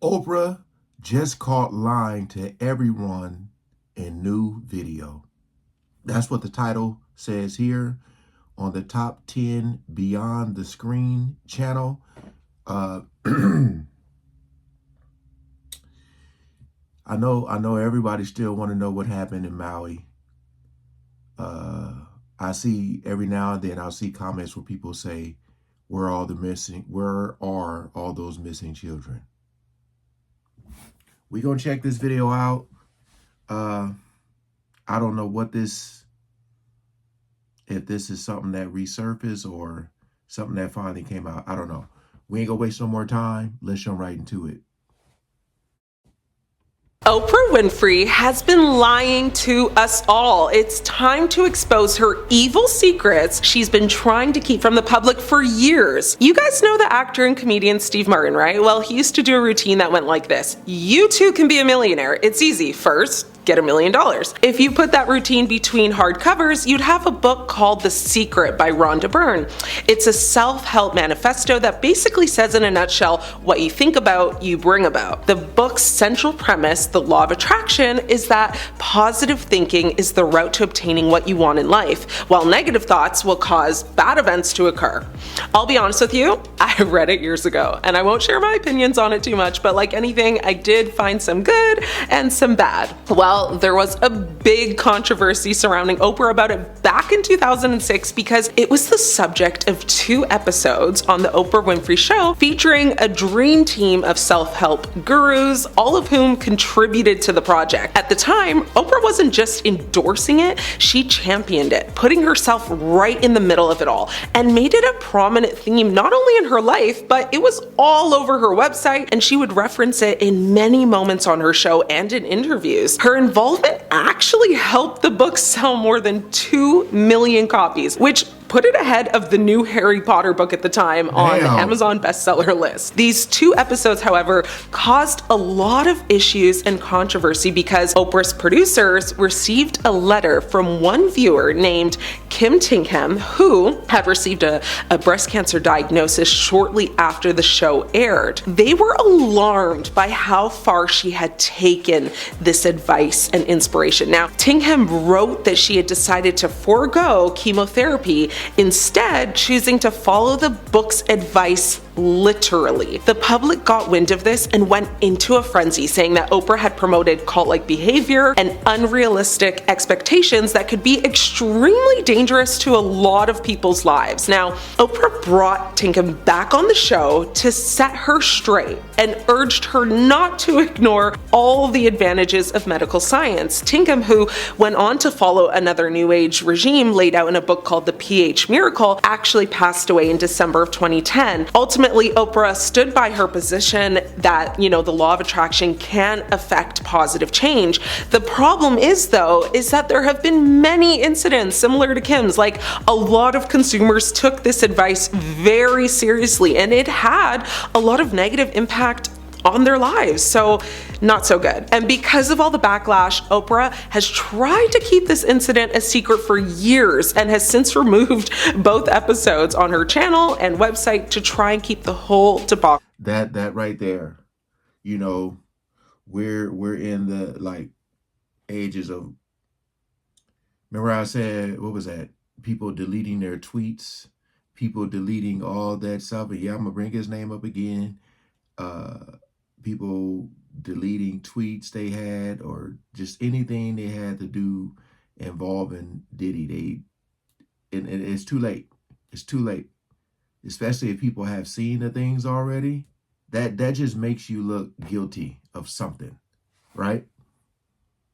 Oprah just caught lying to everyone in new video. That's what the title says here on the Top 10 Beyond the Screen channel. I know everybody still want to know what happened in Maui. I see every now and then I'll see comments where people say, where are all those missing children? We're gonna check this video out. I don't know if this is something that resurfaced or something that finally came out. I don't know. We ain't gonna waste no more time. Let's jump right into it. Oprah Winfrey has been lying to us all. It's time to expose her evil secrets she's been trying to keep from the public for years. You guys know the actor and comedian Steve Martin, right? Well, he used to do a routine that went like this. You too can be a millionaire. It's easy. First, get $1 million. If you put that routine between hardcovers, you'd have a book called The Secret by Rhonda Byrne. It's a self-help manifesto that basically says in a nutshell, what you think about, you bring about. The book's central premise, the law of attraction, is that positive thinking is the route to obtaining what you want in life, while negative thoughts will cause bad events to occur. I'll be honest with you, I read it years ago, and I won't share my opinions on it too much, but like anything, I did find some good and some bad. Well, there was a big controversy surrounding Oprah about it back in 2006 because it was the subject of 2 episodes on the Oprah Winfrey Show featuring a dream team of self-help gurus, all of whom contributed to the project. At the time, Oprah wasn't just endorsing it, she championed it, putting herself right in the middle of it all, and made it a prominent theme not only in her life, but it was all over her website, and she would reference it in many moments on her show and in interviews. Her involvement actually helped the book sell more than 2 million copies, which put it ahead of the new Harry Potter book at the time on the Amazon bestseller list. These 2 episodes, however, caused a lot of issues and controversy because Oprah's producers received a letter from one viewer named Kim Tingham, who had received a breast cancer diagnosis shortly after the show aired. They were alarmed by how far she had taken this advice and inspiration. Now, Tingham wrote that she had decided to forego chemotherapy, instead choosing to follow the book's advice literally. The public got wind of this and went into a frenzy, saying that Oprah had promoted cult-like behavior and unrealistic expectations that could be extremely dangerous to a lot of people's lives. Now, Oprah brought Tinkham back on the show to set her straight and urged her not to ignore all the advantages of medical science. Tinkham, who went on to follow another New Age regime laid out in a book called The pH Miracle, actually passed away in December of 2010. Ultimately, Oprah stood by her position that, the law of attraction can affect positive change. The problem is, though, is that there have been many incidents similar to Kim's. Like, a lot of consumers took this advice very seriously, and it had a lot of negative impact on their lives. So not so good. And because of all the backlash, Oprah has tried to keep this incident a secret for years and has since removed both episodes on her channel and website to try and keep the whole debacle. That right there, we're in the ages of, remember I said, what was that? People deleting their tweets, people deleting all that stuff. And yeah, I'm gonna bring his name up again. People deleting tweets they had or just anything they had to do involving Diddy. And it's too late. It's too late. Especially if people have seen the things already. That just makes you look guilty of something, right?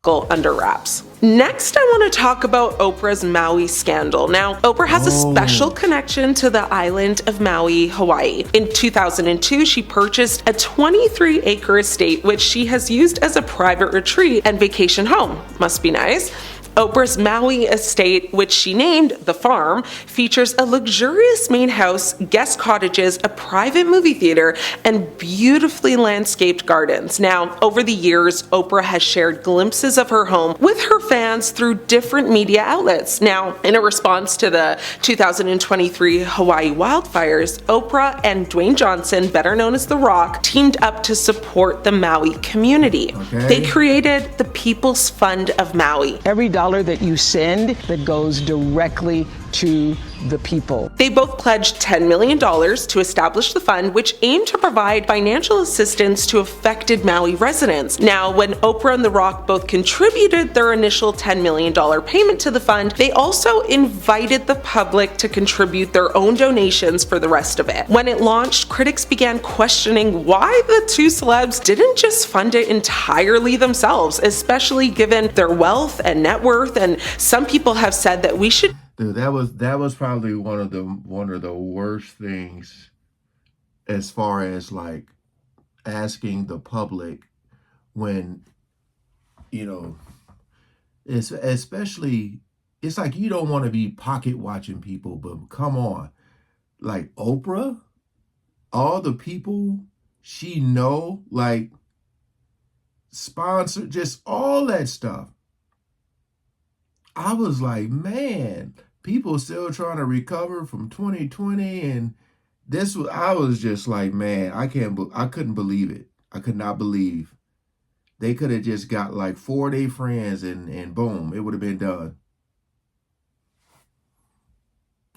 Under wraps. Next, I want to talk about Oprah's Maui scandal. Now, Oprah has a special connection to the island of Maui, Hawaii. In 2002, she purchased a 23-acre estate, which she has used as a private retreat and vacation home. Must be nice. Oprah's Maui estate, which she named The Farm, features a luxurious main house, guest cottages, a private movie theater, and beautifully landscaped gardens. Now, over the years, Oprah has shared glimpses of her home with her fans through different media outlets. Now, in a response to the 2023 Hawaii wildfires, Oprah and Dwayne Johnson, better known as The Rock, teamed up to support the Maui community. Okay. They created the People's Fund of Maui. Every dollar that you send that goes directly to the people. They both pledged $10 million to establish the fund, which aimed to provide financial assistance to affected Maui residents. Now, when Oprah and The Rock both contributed their initial $10 million payment to the fund, they also invited the public to contribute their own donations for the rest of it. When it launched, critics began questioning why the two celebs didn't just fund it entirely themselves, especially given their wealth and net worth, and some people have said that we should. Dude, that was probably one of the worst things as far as like asking the public when, you know, it's especially, it's like you don't want to be pocket watching people, but come on, like Oprah, all the people she know, like sponsor, just all that stuff. I was like, man, people still trying to recover from 2020, and I was just like, man, I couldn't believe it. I could not believe they could have just got like 4 of their friends and boom, it would have been done.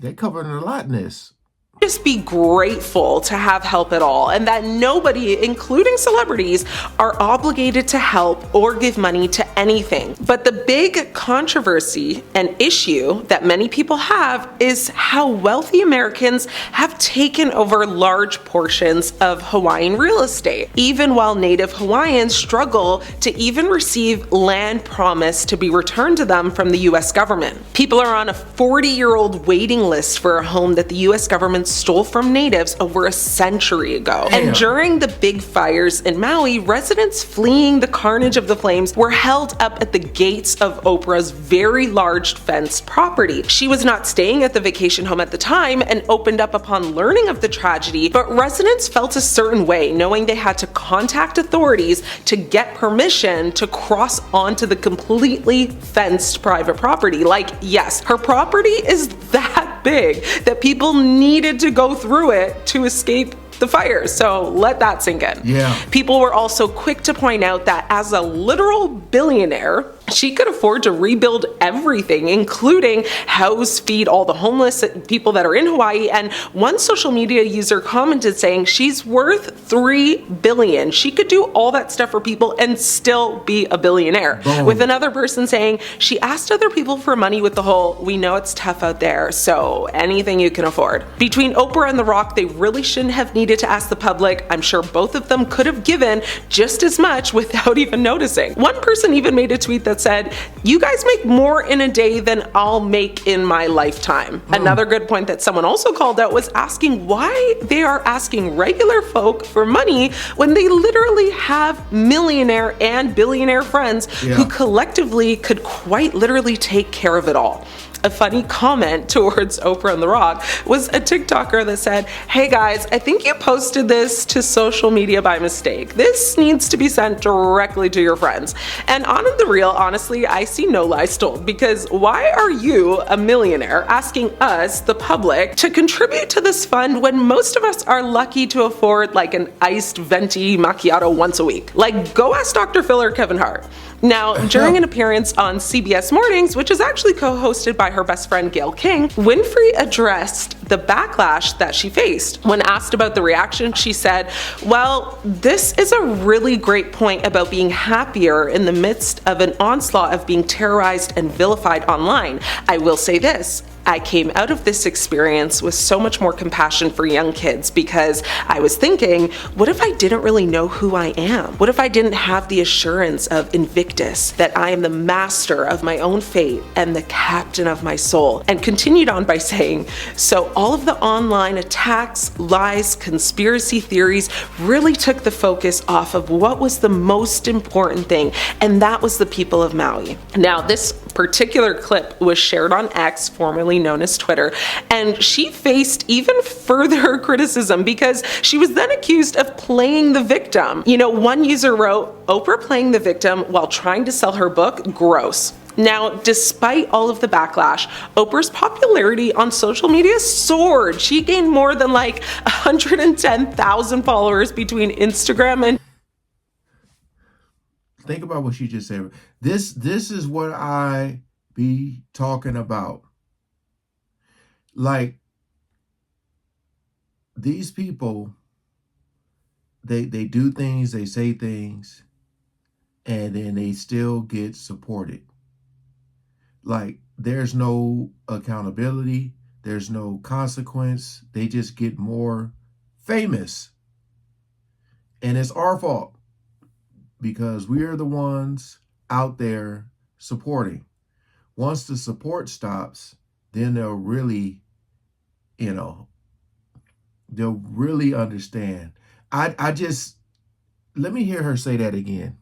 They covered a lot in this. Just be grateful to have help at all, and that nobody, including celebrities, are obligated to help or give money to anything. But the big controversy and issue that many people have is how wealthy Americans have taken over large portions of Hawaiian real estate, even while Native Hawaiians struggle to even receive land promised to be returned to them from the US government. People are on a 40-year-old waiting list for a home that the US government stole from natives over a century ago. Damn. And during the big fires in Maui, residents fleeing the carnage of the flames were held up at the gates of Oprah's very large fenced property. She was not staying at the vacation home at the time and opened up upon learning of the tragedy, but residents felt a certain way, knowing they had to contact authorities to get permission to cross onto the completely fenced private property. Like, yes, her property is that big that people needed to go through it to escape the fires. So let that sink in. Yeah. People were also quick to point out that as a literal billionaire, she could afford to rebuild everything, including house, feed all the homeless people that are in Hawaii. And one social media user commented saying she's worth $3 billion. She could do all that stuff for people and still be a billionaire. Boom. With another person saying she asked other people for money with the whole, we know it's tough out there, so anything you can afford. Between Oprah and The Rock, they really shouldn't have needed to ask the public. I'm sure both of them could have given just as much without even noticing. One person even made a tweet that said, you guys make more in a day than I'll make in my lifetime. Another good point that someone also called out was asking why they are asking regular folk for money when they literally have millionaire and billionaire friends who collectively could quite literally take care of it all. A funny comment towards Oprah and The Rock was a TikToker that said, hey guys, I think you posted this to social media by mistake. This needs to be sent directly to your friends. And on the real, honestly, I see no lies told, because why are you, a millionaire, asking us, the public, to contribute to this fund when most of us are lucky to afford like an iced venti macchiato once a week? Like, go ask Dr. Phil or Kevin Hart. Now, during an appearance on CBS Mornings, which is actually co-hosted by her best friend Gayle King, Winfrey addressed the backlash that she faced. When asked about the reaction, she said, well, this is a really great point about being happier in the midst of an onslaught of being terrorized and vilified online. I will say this. I came out of this experience with so much more compassion for young kids, because I was thinking, what if I didn't really know who I am? What if I didn't have the assurance of Invictus, that I am the master of my own fate and the captain of my soul? And continued on by saying, so all of the online attacks, lies, conspiracy theories really took the focus off of what was the most important thing, and that was the people of Maui. Now, this particular clip was shared on X, formerly known as Twitter, and she faced even further criticism because she was then accused of playing the victim. You know, one user wrote, "Oprah playing the victim while trying to sell her book? Gross." Now, despite all of the backlash, Oprah's popularity on social media soared. She gained more than like 110,000 followers between Instagram and... Think about what she just said. This is what I be talking about. Like, these people, they do things, they say things, and then they still get supported. Like, there's no accountability, there's no consequence. They just get more famous. And it's our fault because we're the ones out there supporting. Once the support stops, then they'll really, they'll really understand. I just, let me hear her say that again.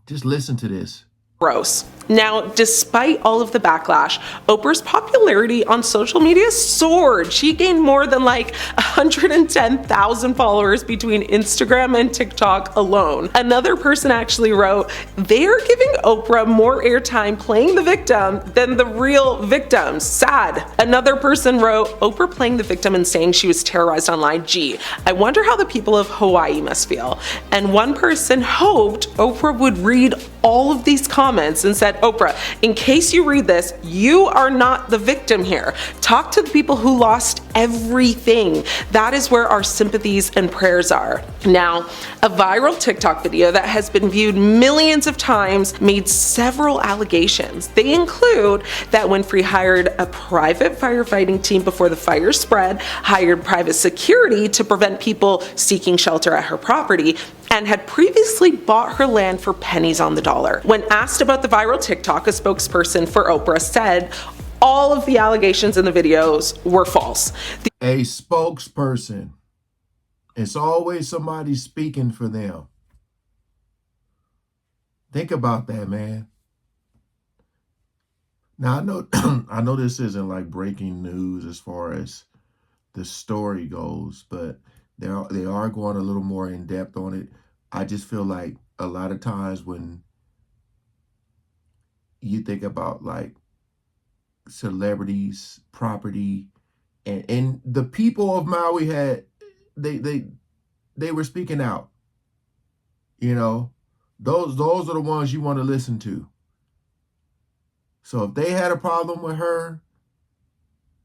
Just listen to this. Gross. Now, despite all of the backlash, Oprah's popularity on social media soared. She gained more than like 110,000 followers between Instagram and TikTok alone. Another person actually wrote, "They're giving Oprah more airtime playing the victim than the real victims. Sad." Another person wrote, "Oprah playing the victim and saying she was terrorized online. Gee, I wonder how the people of Hawaii must feel." And one person hoped Oprah would read all of these comments and said, "Oprah, in case you read this, you are not the victim here. Talk to the people who lost everything. That is where our sympathies and prayers are." Now, a viral TikTok video that has been viewed millions of times made several allegations. They include that Winfrey hired a private firefighting team before the fire spread, hired private security to prevent people seeking shelter at her property, and had previously bought her land for pennies on the dollar. When asked about the viral TikTok, a spokesperson for Oprah said all of the allegations in the videos were false. A spokesperson. It's always somebody speaking for them. Think about that, man. Now, I know I know this isn't like breaking news as far as the story goes, but they are going a little more in depth on it. I just feel like a lot of times when you think about like celebrities, property, and the people of Maui had, they were speaking out. Those are the ones you want to listen to. So if they had a problem with her,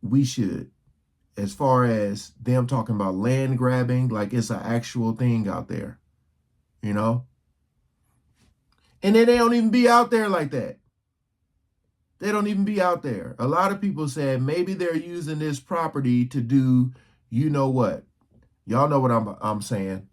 we should. As far as them talking about land grabbing, like it's an actual thing out there, And then they don't even be out there like that. They don't even be out there. A lot of people said maybe they're using this property to do, you know what? Y'all know what I'm saying.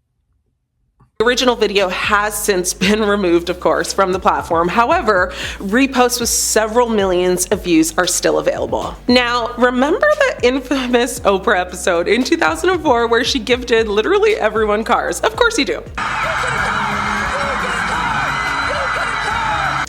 The original video has since been removed, of course, from the platform. However, reposts with several millions of views are still available. Now, remember the infamous Oprah episode in 2004 where she gifted literally everyone cars? Of course you do.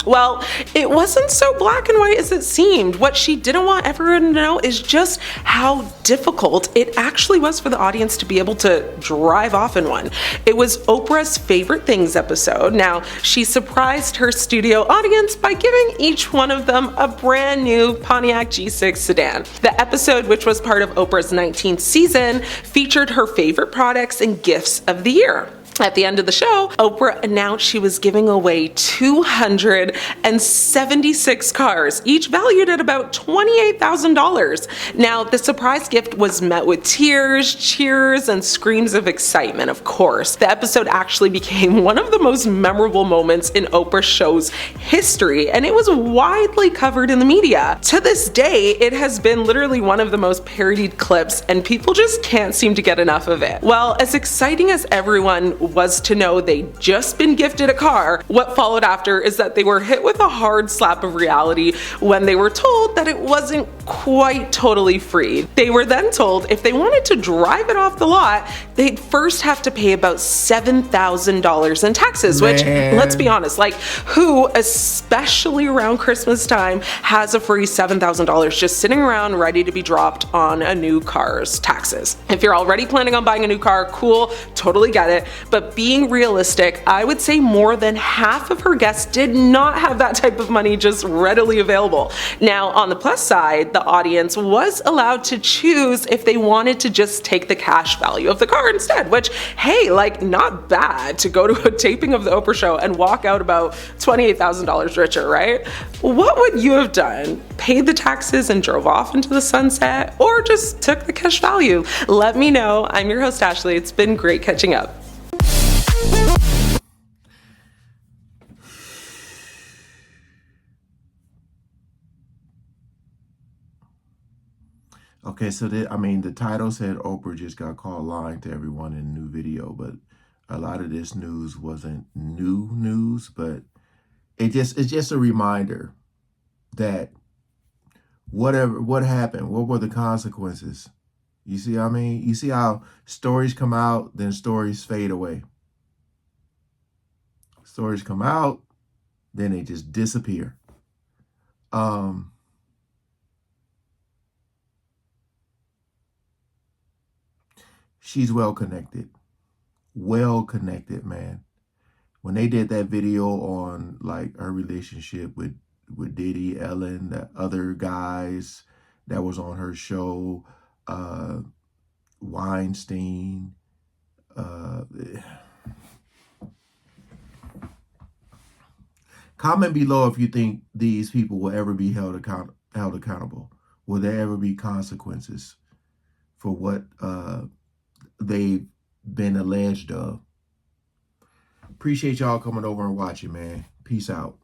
Well, it wasn't so black and white as it seemed. What she didn't want everyone to know is just how difficult it actually was for the audience to be able to drive off in one. It was Oprah's Favorite Things episode. Now, she surprised her studio audience by giving each one of them a brand new Pontiac G6 sedan. The episode, which was part of Oprah's 19th season, featured her favorite products and gifts of the year. At the end of the show, Oprah announced she was giving away 276 cars, each valued at about $28,000. Now, the surprise gift was met with tears, cheers, and screams of excitement, of course. The episode actually became one of the most memorable moments in Oprah's show's history, and it was widely covered in the media. To this day, it has been literally one of the most parodied clips, and people just can't seem to get enough of it. Well, as exciting as everyone was to know they'd just been gifted a car, what followed after is that they were hit with a hard slap of reality when they were told that it wasn't quite totally free. They were then told if they wanted to drive it off the lot, they'd first have to pay about $7,000 in taxes, which, let's be honest, like who, especially around Christmas time, has a free $7,000 just sitting around ready to be dropped on a new car's taxes? If you're already planning on buying a new car, cool, totally get it. But being realistic, I would say more than half of her guests did not have that type of money just readily available. Now, on the plus side, the audience was allowed to choose if they wanted to just take the cash value of the car instead, which, hey, like not bad to go to a taping of the Oprah show and walk out about $28,000 richer, right? What would you have done? Paid the taxes and drove off into the sunset, or just took the cash value? Let me know. I'm your host, Ashley. It's been great catching up. Okay, so the title said Oprah just got caught lying to everyone in a new video, but a lot of this news wasn't new news, but it's just a reminder that what happened, what were the consequences? You see what I mean? You see how stories come out, then stories fade away. Stories come out, then they just disappear. She's well connected, man. When they did that video on like her relationship with Diddy, Ellen, the other guys that was on her show, Weinstein, comment below if you think these people will ever be held accountable. Will there ever be consequences for what they've been alleged of? Appreciate y'all coming over and watching, man. Peace out.